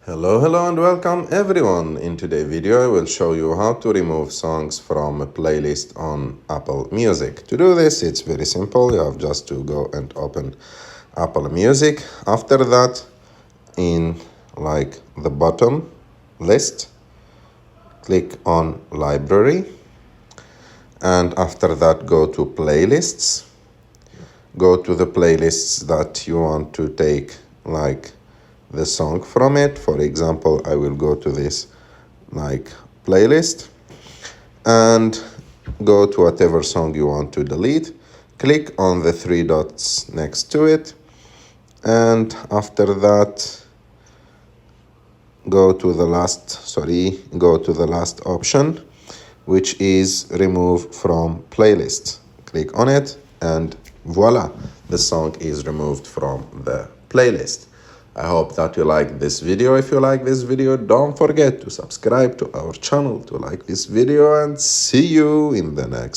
Hello and welcome everyone. In today's video I will show you how to remove songs from a playlist on Apple Music. To do this it's very simple. You have just to go and open Apple Music. After that, in the bottom list, click on Library, and after that go to Playlists. Go to the playlists that you want to take the song from it. For example, I will go to this playlist and go to whatever song you want to delete. Click on the three dots next to it, and after that go to the last option, which is remove from playlist. Click on it and voila, the song is removed from the playlist. I hope that you like this video. If you like this video, don't forget to subscribe to our channel, to like this video, and see you in the next